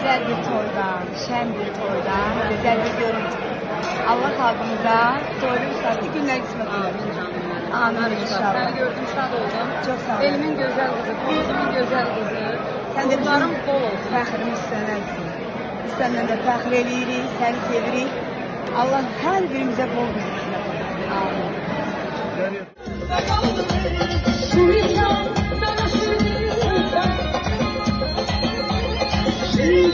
güzel bir toydan, şen bir toydan, güzel bir görüntü. Allah halkımıza toylu saatli günler kısmet olsun. Amin inşallah. Seni gördüm, şad oldum. Çok sağ ol. Elimin güzel kızı, kolumun güzel kızı. Sen de bizim Uğurlarım bol olsun. fəxrimiz sənənsin. Biz səndən də fəxr eləyirik, səni sevirik. Allah hər birimizə bol qızı qismət etsin. Amin. She